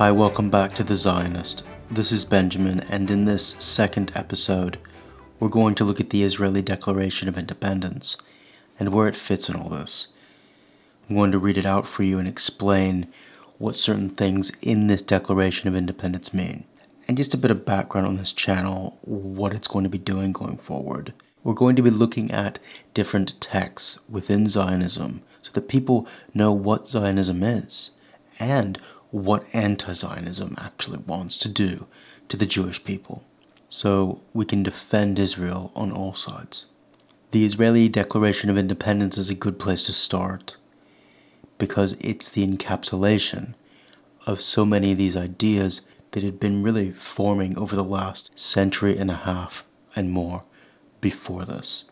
Hi, welcome back to The Zionist. This is Benjamin, and in this second episode, we're going to look at the Israeli Declaration of Independence and where it fits in all this. I'm going to read it out for you and explain what certain things in this Declaration of Independence mean. And just a bit of background on this channel, what it's going to be doing going forward. We're going to be looking at different texts within Zionism so that people know what Zionism is and what anti-Zionism actually wants to do to the Jewish people, so we can defend Israel on all sides. The Israeli Declaration of Independence is a good place to start because it's the encapsulation of so many of these ideas that had been really forming over the last century and a half and more before this.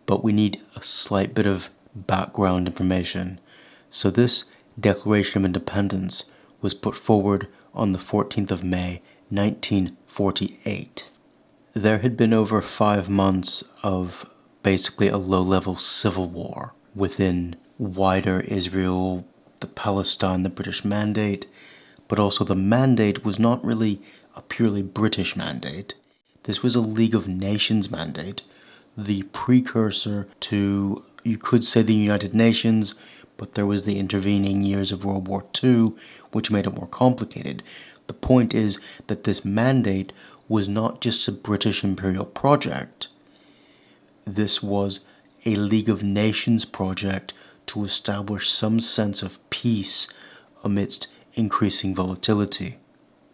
But we need a slight bit of background information. So this Declaration of Independence was put forward on the 14th of May, 1948. There had been over 5 months of basically a low-level civil war within wider Israel, the Palestine, the British Mandate, but also the mandate was not really a purely British mandate. This was a League of Nations mandate, the precursor to, you could say, the United Nations, but there was the intervening years of World War II, which made it more complicated. The point is that this mandate was not just a British imperial project. This was a League of Nations project to establish some sense of peace amidst increasing volatility.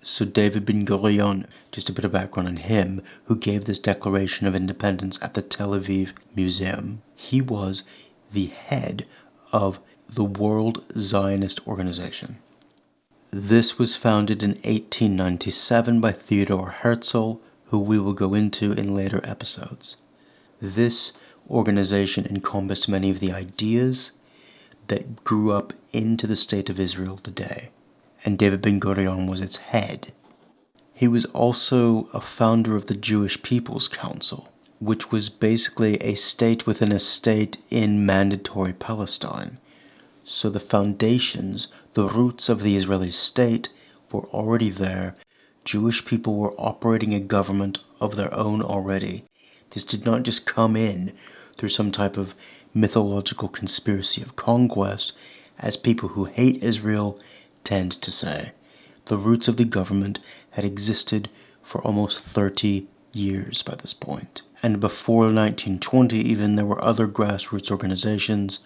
So David Ben-Gurion, just a bit of background on him, who gave this Declaration of Independence at the Tel Aviv Museum, he was the head of the World Zionist Organization. This was founded in 1897 by Theodor Herzl, who we will go into in later episodes. This organization encompassed many of the ideas that grew up into the state of Israel today, and David Ben-Gurion was its head. He was also a founder of the Jewish People's Council, which was basically a state within a state in mandatory Palestine. So the foundations, the roots of the Israeli state were already there. Jewish people were operating a government of their own already. This did not just come in through some type of mythological conspiracy of conquest, as people who hate Israel tend to say. The roots of the government had existed for almost 30 years by this point. And before 1920, even, there were other grassroots organizations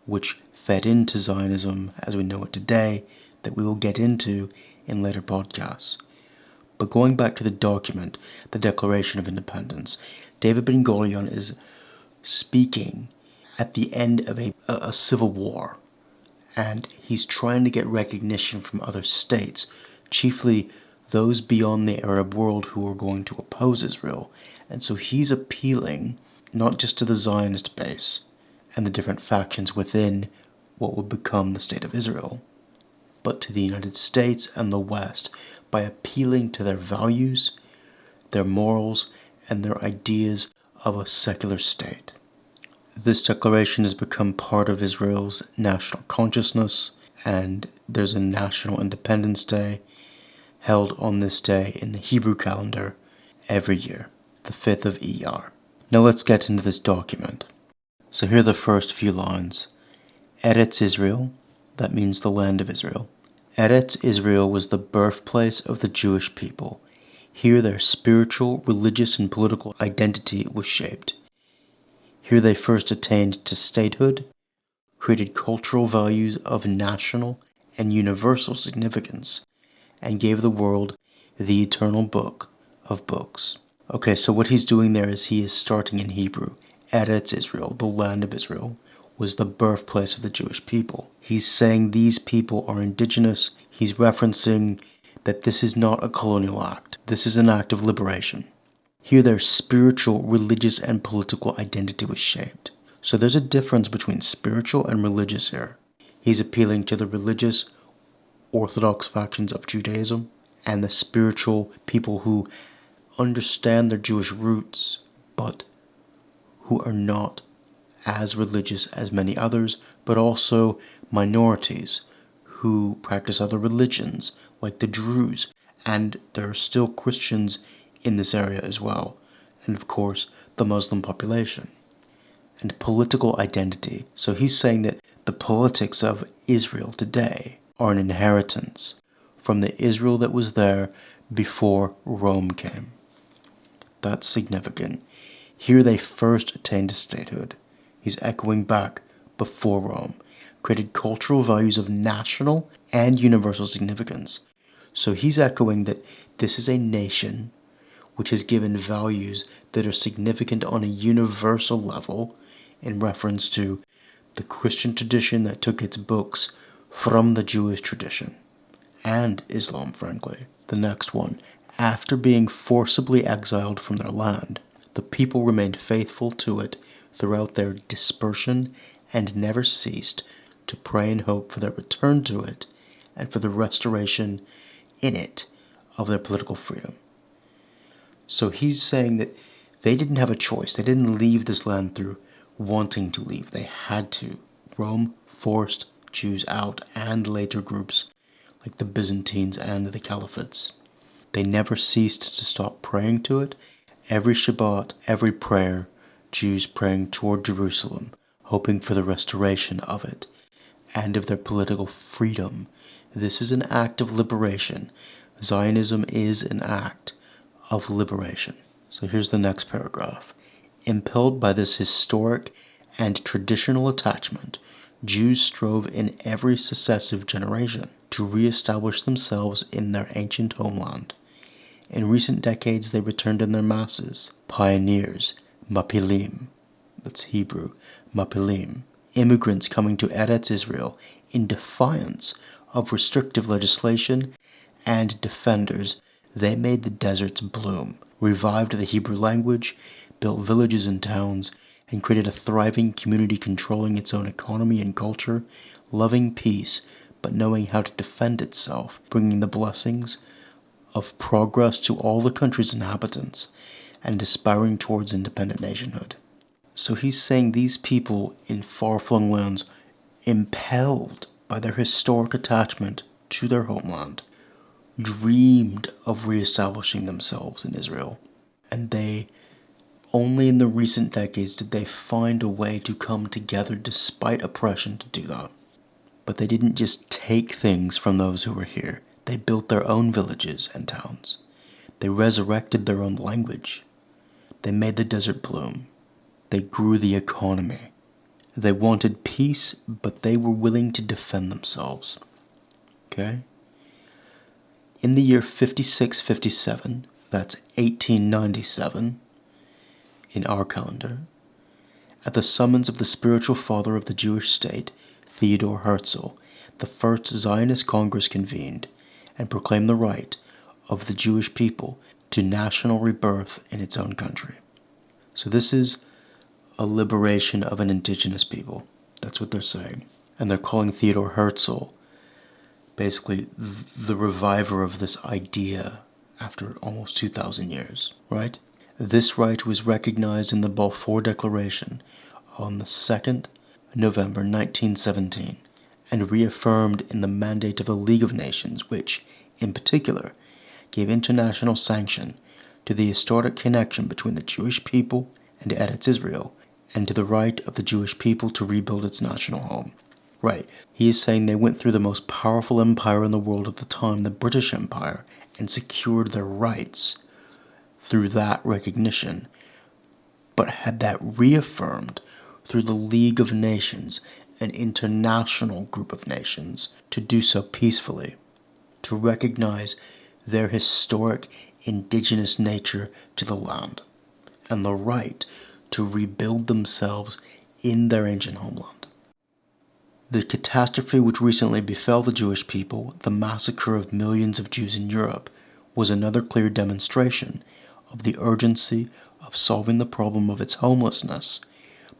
which fed into Zionism as we know it today, that we will get into in later podcasts. But going back to the document, the Declaration of Independence, David Ben-Gurion is speaking at the end of a civil war, and he's trying to get recognition from other states, chiefly those beyond the Arab world who are going to oppose Israel. And so he's appealing not just to the Zionist base and the different factions within what would become the State of Israel, but to the United States and the West by appealing to their values, their morals, and their ideas of a secular state. This declaration has become part of Israel's national consciousness, and there's a National Independence Day held on this day in the Hebrew calendar every year, the 5th of Iyar. Now let's get into this document. So here are the first few lines. Eretz Israel, that means the land of Israel. Eretz Israel was the birthplace of the Jewish people. Here their spiritual, religious, and political identity was shaped. Here they first attained to statehood, created cultural values of national and universal significance, and gave the world the eternal book of books. Okay, so what he's doing there is he is starting in Hebrew. Eretz Israel, the land of Israel, was the birthplace of the Jewish people. He's saying these people are indigenous. He's referencing that this is not a colonial act. This is an act of liberation. Here their spiritual, religious, and political identity was shaped. So there's a difference between spiritual and religious here. He's appealing to the religious, orthodox factions of Judaism and the spiritual people who understand their Jewish roots, but who are not as religious as many others, but also minorities who practice other religions like the Druze, and there are still Christians in this area as well, and of course the Muslim population. And political identity. So he's saying that the politics of Israel today are an inheritance from the Israel that was there before Rome came. That's significant. Here they first attained statehood. He's echoing back before Rome, created cultural values of national and universal significance. So he's echoing that this is a nation which has given values that are significant on a universal level in reference to the Christian tradition that took its books from the Jewish tradition, and Islam, frankly. The next one. After being forcibly exiled from their land, the people remained faithful to it throughout their dispersion and never ceased to pray and hope for their return to it and for the restoration in it of their political freedom. So he's saying that they didn't have a choice. They didn't leave this land through wanting to leave. They had to. Rome forced Jews out, and later groups like the Byzantines and the Caliphates. They never ceased to stop praying to it. Every Shabbat, every prayer, Jews praying toward Jerusalem, hoping for the restoration of it and of their political freedom. This is an act of liberation. Zionism is an act of liberation. So here's the next paragraph. Impelled by this historic and traditional attachment, Jews strove in every successive generation to re-establish themselves in their ancient homeland. In recent decades, they returned in their masses, pioneers, mapilim, that's Hebrew, mapilim, immigrants coming to Eretz Israel in defiance of restrictive legislation, and defenders. They made the deserts bloom, revived the Hebrew language, built villages and towns, and created a thriving community controlling its own economy and culture, loving peace, but knowing how to defend itself, bringing the blessings of progress to all the country's inhabitants, and aspiring towards independent nationhood. So he's saying these people in far-flung lands, impelled by their historic attachment to their homeland, dreamed of reestablishing themselves in Israel. And they, only in the recent decades did they find a way to come together despite oppression to do that. But they didn't just take things from those who were here. They built their own villages and towns. They resurrected their own language. They made the desert bloom. They grew the economy. They wanted peace, but they were willing to defend themselves. Okay? In the year 5657, that's 1897 in our calendar, at the summons of the spiritual father of the Jewish state, Theodor Herzl, the first Zionist Congress convened and proclaimed the right of the Jewish people to national rebirth in its own country. So this is a liberation of an indigenous people. That's what they're saying. And they're calling Theodor Herzl basically the reviver of this idea after almost 2,000 years, right? This right was recognized in the Balfour Declaration on the 2nd November 1917 and reaffirmed in the mandate of the League of Nations, which, in particular, gave international sanction to the historic connection between the Jewish people and Eretz Israel, and to the right of the Jewish people to rebuild its national home. Right, he is saying they went through the most powerful empire in the world at the time, the British Empire, and secured their rights through that recognition, but had that reaffirmed through the League of Nations, an international group of nations, to do so peacefully, to recognize their historic indigenous nature to the land, and the right to rebuild themselves in their ancient homeland. The catastrophe which recently befell the Jewish people, the massacre of millions of Jews in Europe, was another clear demonstration of the urgency of solving the problem of its homelessness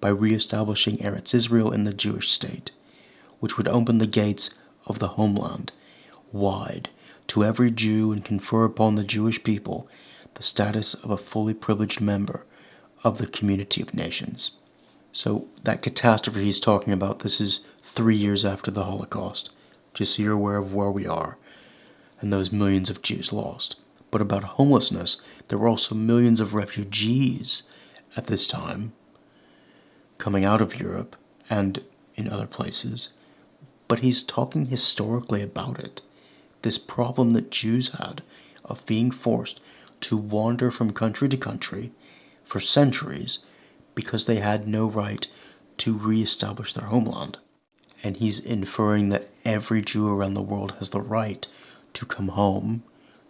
by re-establishing Eretz Israel in the Jewish state, which would open the gates of the homeland wide to every Jew and confer upon the Jewish people the status of a fully privileged member of the community of nations. So that catastrophe he's talking about, this is 3 years after the Holocaust, just so you're aware of where we are. and those millions of Jews lost. But about homelessness, there were also millions of refugees at this time coming out of Europe and in other places. But he's talking historically about it. This problem that Jews had of being forced to wander from country to country for centuries because they had no right to reestablish their homeland. And he's inferring that every Jew around the world has the right to come home,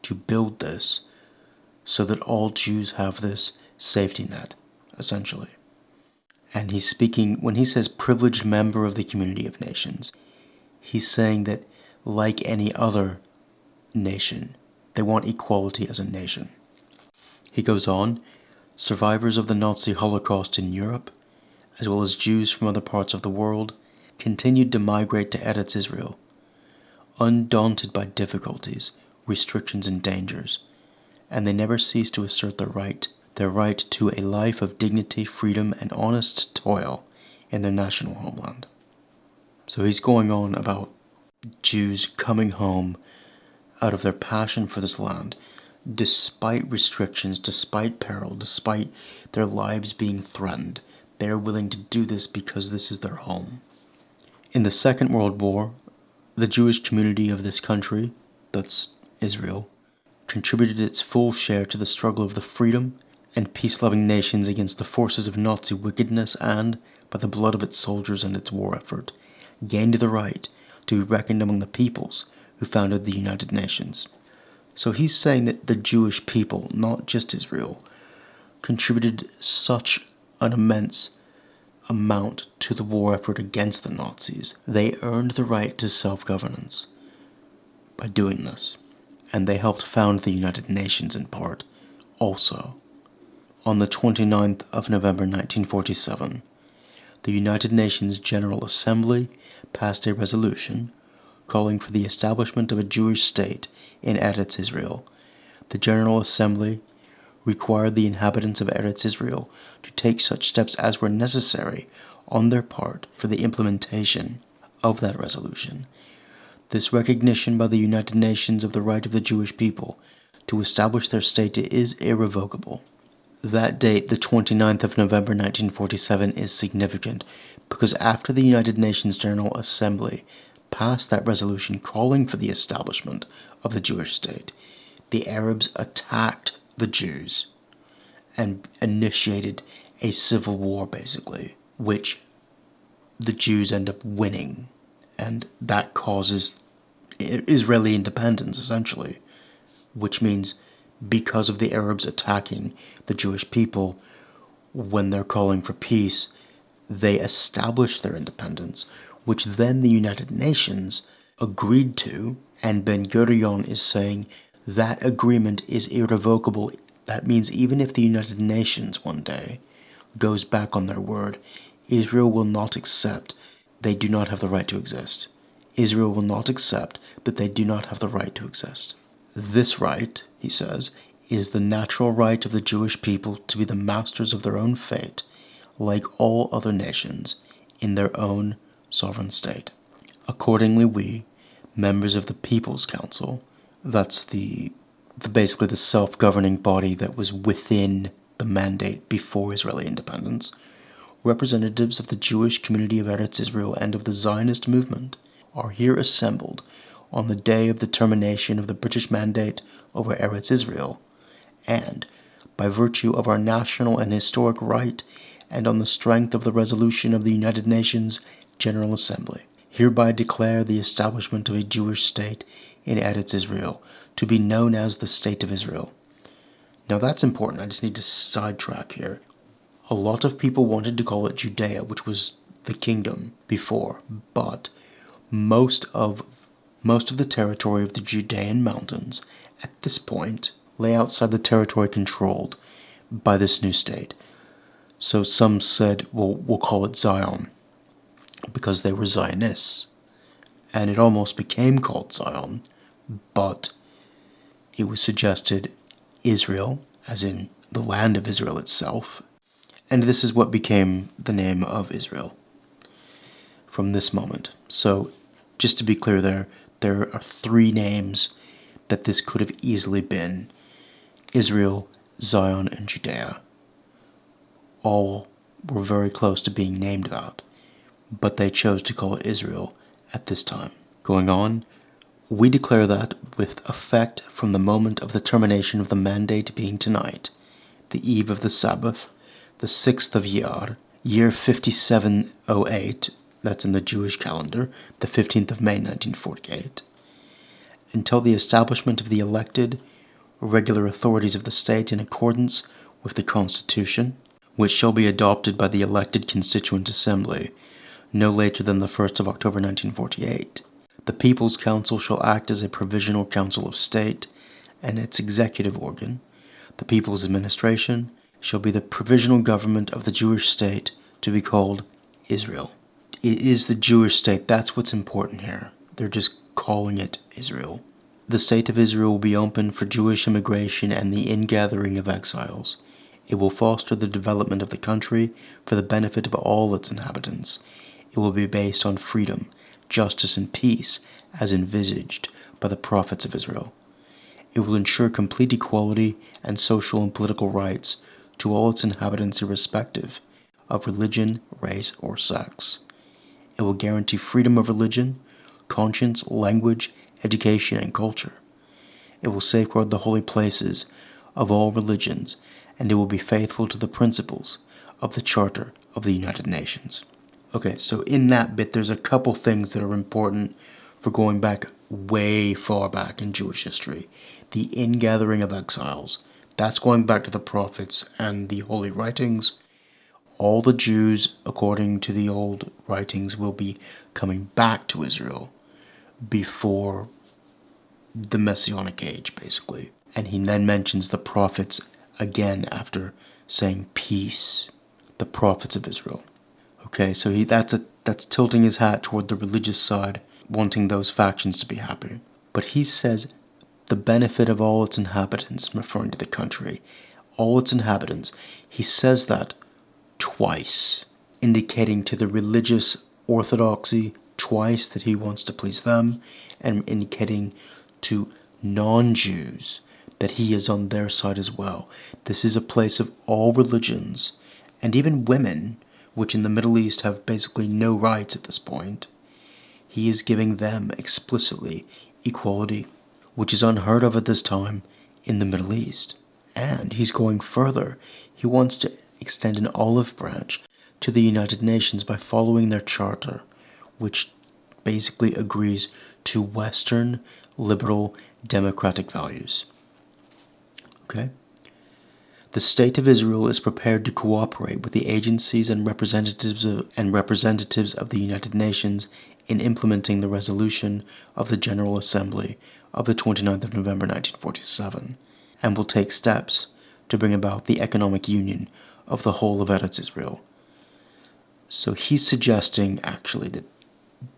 to build this, so that all Jews have this safety net, essentially. And he's speaking, when he says privileged member of the community of nations, he's saying that like any other nation, they want equality as a nation. He goes on, survivors of the Nazi Holocaust in Europe, as well as Jews from other parts of the world, continued to migrate to Eretz Israel, undaunted by difficulties, restrictions, and dangers, and they never ceased to assert their right to a life of dignity, freedom, and honest toil in their national homeland. So he's going on about Jews coming home out of their passion for this land, despite restrictions, despite peril, despite their lives being threatened. They are willing to do this because this is their home. In the Second World War, the Jewish community of this country, that's Israel, contributed its full share to the struggle of the freedom and peace-loving nations against the forces of Nazi wickedness and, by the blood of its soldiers and its war effort, gained the right to be reckoned among the peoples who founded the United Nations. So he's saying that the Jewish people, not just Israel, contributed such an immense amount to the war effort against the Nazis. They earned the right to self-governance by doing this, and they helped found the United Nations in part also. On the 29th of November 1947, the United Nations General Assembly passed a resolution calling for the establishment of a Jewish state in Eretz Israel. The General Assembly required the inhabitants of Eretz Israel to take such steps as were necessary on their part for the implementation of that resolution. This recognition by the United Nations of the right of the Jewish people to establish their state is irrevocable. That date, the 29th of November 1947, is significant because after the United Nations General Assembly passed that resolution calling for the establishment of the Jewish state, the Arabs attacked the Jews and initiated a civil war, basically, which the Jews end up winning, and that causes Israeli independence, essentially, which means because of the Arabs attacking the Jewish people, when they're calling for peace, they established their independence, which then the United Nations agreed to, and Ben-Gurion is saying that agreement is irrevocable. That means even if the United Nations one day goes back on their word, Israel will not accept they do not have the right to exist. Israel will not accept that they do not have the right to exist. This right, he says, is the natural right of the Jewish people to be the masters of their own fate, like all other nations, in their own sovereign state. Accordingly, we, members of the People's Council, that's basically the self-governing body that was within the mandate before Israeli independence, representatives of the Jewish community of Eretz Israel and of the Zionist movement, are here assembled on the day of the termination of the British mandate over Eretz Israel, and, by virtue of our national and historic right, and on the strength of the resolution of the United Nations General Assembly, hereby declare the establishment of a Jewish state in Eretz Israel, to be known as the State of Israel. Now that's important. I just need to sidetrack here. A lot of people wanted to call it Judea, which was the kingdom before, but most of the territory of the Judean mountains at this point lay outside the territory controlled by this new state. So some said, well, we'll call it Zion, because they were Zionists. And it almost became called Zion, but it was suggested Israel, as in the land of Israel itself, and this is what became the name of Israel from this moment. So, just to be clear there are three names that this could have easily been Israel, Zion, and Judea. All were very close to being named that, but they chose to call it Israel at this time. Going on, we declare that, with effect from the moment of the termination of the mandate being tonight, the eve of the Sabbath, the 6th of year 5708, that's in the Jewish calendar, the 15th of May 1948, until the establishment of the elected, regular authorities of the state in accordance with the Constitution, which shall be adopted by the elected Constituent Assembly no later than the 1st of October 1948. The People's Council shall act as a provisional council of state, and its executive organ, the People's Administration, shall be the provisional government of the Jewish state, to be called Israel. It is the Jewish state, that's what's important here. They're just calling it Israel. The state of Israel will be open for Jewish immigration and the ingathering of exiles. It will foster the development of the country for the benefit of all its inhabitants. It will be based on freedom, justice, and peace as envisaged by the prophets of Israel. It will ensure complete equality and social and political rights to all its inhabitants irrespective of religion, race, or sex. It will guarantee freedom of religion, conscience, language, education, and culture. It will safeguard the holy places of all religions, and it will be faithful to the principles of the Charter of the United Nations. Okay, so in that bit, there's a couple things that are important for going back way far back in Jewish history. The ingathering of exiles, that's going back to the prophets and the holy writings. All the Jews, according to the old writings, will be coming back to Israel before the Messianic age, basically. And he then mentions the prophets again after saying peace, the prophets of Israel. Okay, so that's tilting his hat toward the religious side, wanting those factions to be happy. But he says the benefit of all its inhabitants, referring to the country, all its inhabitants. He says that twice, indicating to the religious orthodoxy twice that he wants to please them, and indicating to non-Jews that he is on their side as well. This is a place of all religions, and even women, which in the Middle East have basically no rights at this point. He is giving them explicitly equality, which is unheard of at this time in the Middle East. And he's going further. He wants to extend an olive branch to the United Nations by following their charter, which basically agrees to Western, liberal, democratic values. Okay? The State of Israel is prepared to cooperate with the agencies and representatives of the United Nations in implementing the resolution of the General Assembly of the 29th of November 1947, and will take steps to bring about the economic union of the whole of Eretz Israel. So he's suggesting, actually, that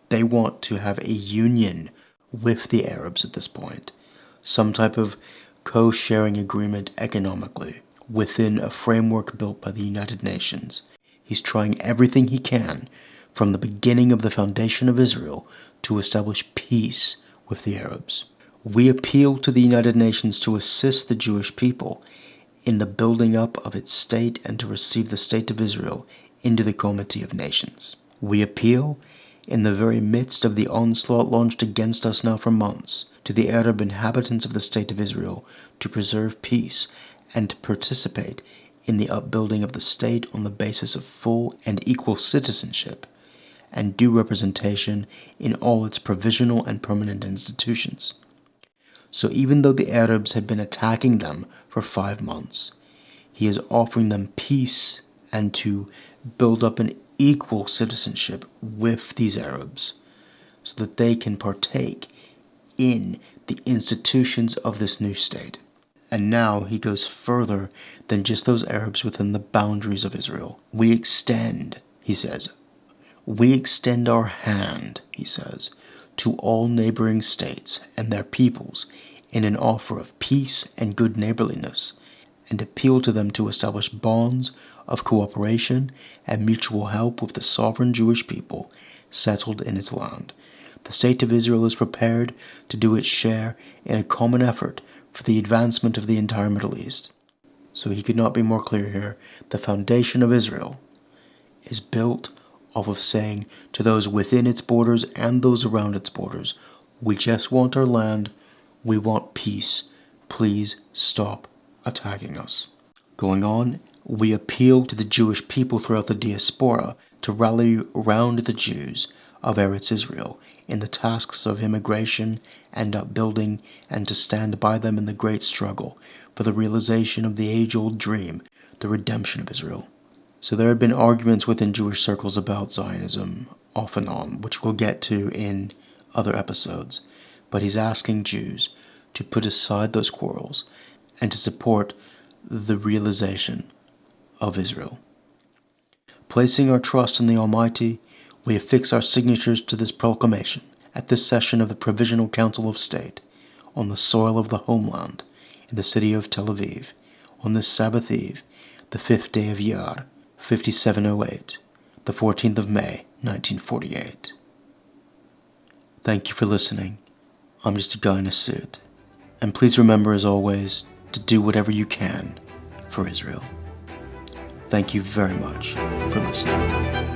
they want to have a union with the Arabs at this point, some type of co-sharing agreement economically, within a framework built by the United Nations. He's trying everything he can, from the beginning of the foundation of Israel, to establish peace with the Arabs. We appeal to the United Nations to assist the Jewish people in the building up of its state and to receive the State of Israel into the Comity of Nations. We appeal, in the very midst of the onslaught launched against us now for months, to the Arab inhabitants of the State of Israel to preserve peace and to participate in the upbuilding of the state on the basis of full and equal citizenship and due representation in all its provisional and permanent institutions. So even though the Arabs had been attacking them for 5 months, he is offering them peace and to build up an equal citizenship with these Arabs so that they can partake in the institutions of this new state. And now he goes further than just those Arabs within the boundaries of Israel. We extend, he says, our hand, he says, to all neighboring states and their peoples in an offer of peace and good neighborliness, and appeal to them to establish bonds of cooperation and mutual help with the sovereign Jewish people settled in its land, The State of Israel is prepared to do its share in a common effort for the advancement of the entire Middle East. So he could not be more clear here. The foundation of Israel is built off of saying to those within its borders and those around its borders, we just want our land, we want peace, please stop attacking us. Going on, we appeal to the Jewish people throughout the diaspora to rally around the Jews of Eretz Israel in the tasks of immigration and upbuilding, and to stand by them in the great struggle for the realization of the age-old dream, the redemption of Israel. So there have been arguments within Jewish circles about Zionism, off and on, which we'll get to in other episodes. But he's asking Jews to put aside those quarrels and to support the realization of Israel. Placing our trust in the Almighty, we affix our signatures to this proclamation at this session of the Provisional Council of State on the soil of the homeland in the city of Tel Aviv on this Sabbath Eve, the 5th day of Iyar, 5708, the 14th of May, 1948. Thank you for listening. I'm just a guy in a suit. And please remember, as always, to do whatever you can for Israel. Thank you very much for listening.